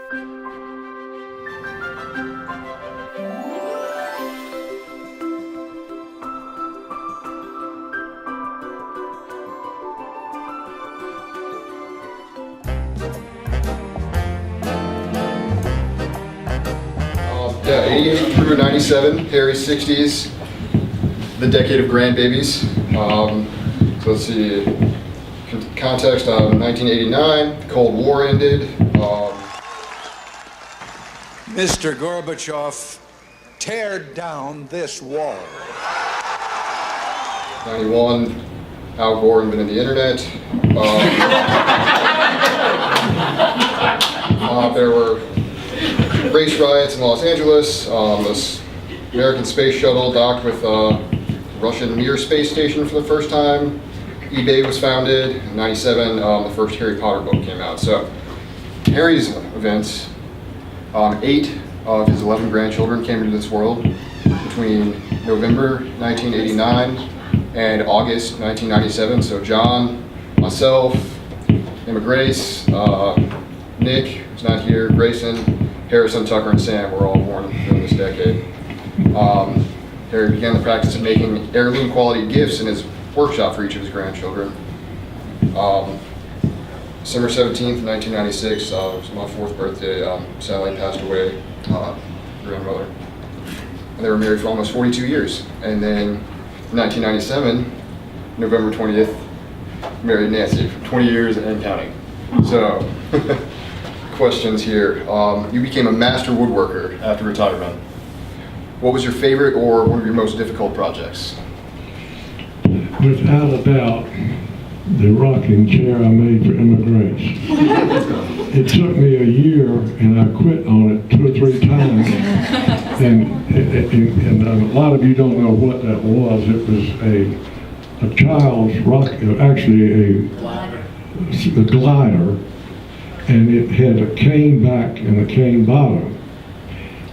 Yeah, 88 through 97, Harry's 60s, the decade of grandbabies. So let's see, context of 1989, the Cold War ended. Mr. Gorbachev, tear down this wall. 91, Al Gore invented the internet. There were race riots in Los Angeles. This American space shuttle docked with Russian Mir space station for the first time. eBay was founded. In 97, the first Harry Potter book came out. So Harry's events, 8 of his 11 grandchildren came into this world between November 1989 and August 1997. So John, myself, Emma Grace, Nick, who's not here, Grayson, Harrison, Tucker, and Sam were all born in this decade. Harry began the practice of making heirloom quality gifts in his workshop for each of his grandchildren. December 17th, 1996, it was my 4th birthday. Sally passed away, grandmother. And they were married for almost 42 years. And then in 1997, November 20th, married Nancy for 20 years and counting. So, questions here. You became a master woodworker after retirement. What was your favorite or one of your most difficult projects? Without a doubt, the rocking chair I made for Emma Grace. It took me a year, and I quit on it 2 or 3 times. And a lot of you don't know what that was. It was a child's rock, actually a glider, and it had a cane back and a cane bottom.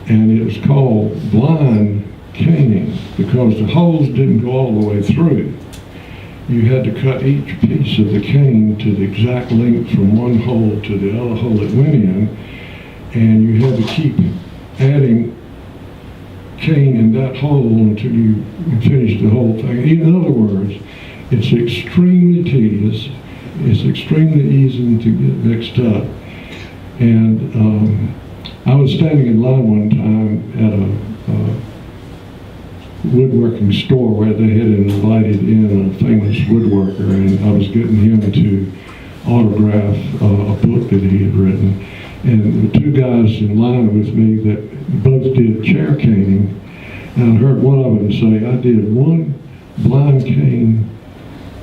And it was called blind caning because the holes didn't go all the way through. You had to cut each piece of the cane to the exact length from one hole to the other hole it went in, and you had to keep adding cane in that hole until you finished the whole thing. In other words, it's extremely tedious, it's extremely easy to get mixed up. And I was standing in line one time at a woodworking store where they had invited in a famous woodworker, and I was getting him to autograph a book that he had written. And the 2 guys in line with me that both did chair caning, and I heard one of them say, I did one blind cane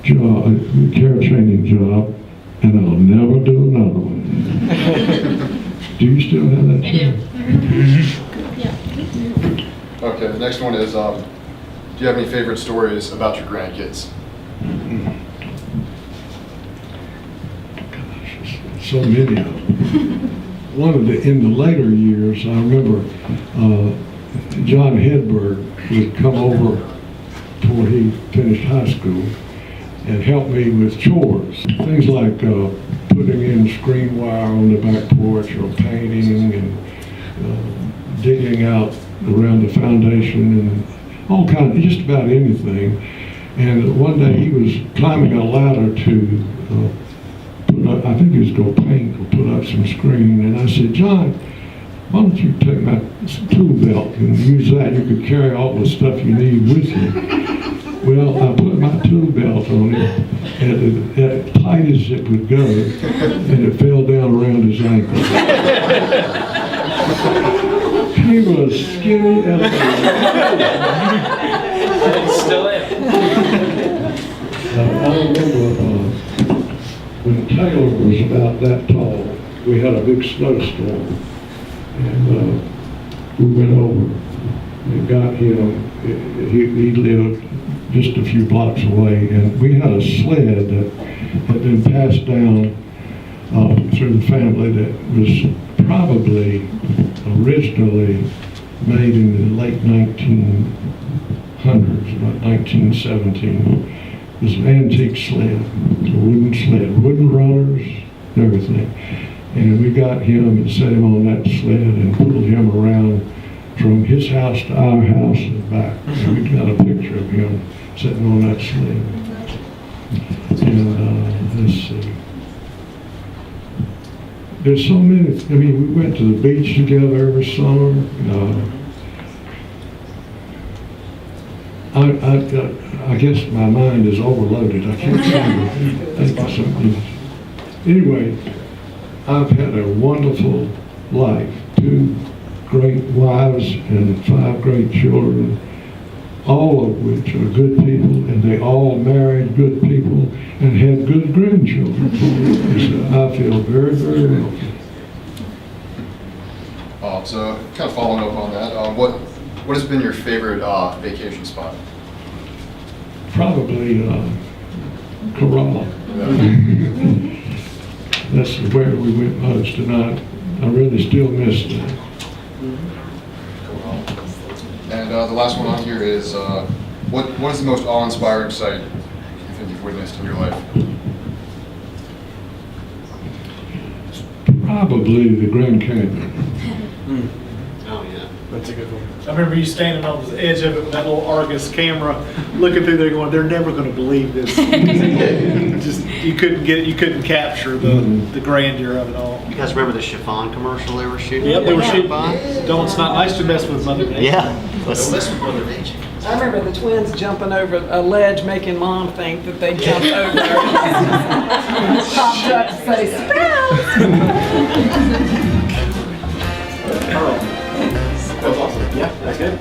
job, chair caning job, and I'll never do another one. Do you still have that? I do. Yeah. Okay, the next one is, do you have any favorite stories about your grandkids? Gosh, so many of them. In the later years, I remember John Hedberg would come over before he finished high school and help me with chores. Things like putting in screen wire on the back porch or painting and digging out around the foundation and all kinds of, just about anything. And one day he was climbing a ladder to put up, I think he was going to paint or put up some screen. And I said, John, why don't you take my tool belt and use that? You could carry all the stuff you need with you. Well, I put my tool belt on it, as tight as it would go, and it fell down around his ankle. He was skinny as Still am. I remember when Taylor was about that tall, we had a big snowstorm, and we went over and got him. He lived just a few blocks away, and we had a sled that had been passed down through the family that was probably originally made in the late 1900s, about 1917. It was an antique sled, a wooden sled, wooden runners, everything. And we got him and set him on that sled and pulled him around from his house to our house and back. And we got a picture of him sitting on that sled. And let's see. There's so many, I mean, we went to the beach together every summer. I guess my mind is overloaded. I can't think of something else. Anyway, I've had a wonderful life. 2 great wives and 5 great children, all of which are good people, and they all married good people and had good grandchildren. So I feel very, very welcome. So kind of following up on that, what has been your favorite vacation spot? Probably Corral. That's where we went most, and I really still miss that. And the last one on here is, what is the most awe-inspiring sight you think you've witnessed in your life? Probably the Grand Canyon. Oh, yeah. That's a good one. I remember you standing on the edge of it with that little Argus camera, looking through there going, they're never going to believe this. Just, you couldn't capture the grandeur of it all. You guys remember the chiffon commercial they were shooting? Yep, they were shooting. by? It's not nice to mess with Mother Nature. Yeah. Let's with Mother Nature. I remember the twins jumping over a ledge, making Mom think that they jumped over. Popped up to say, "Surprise!" That's awesome. Yeah, that's good.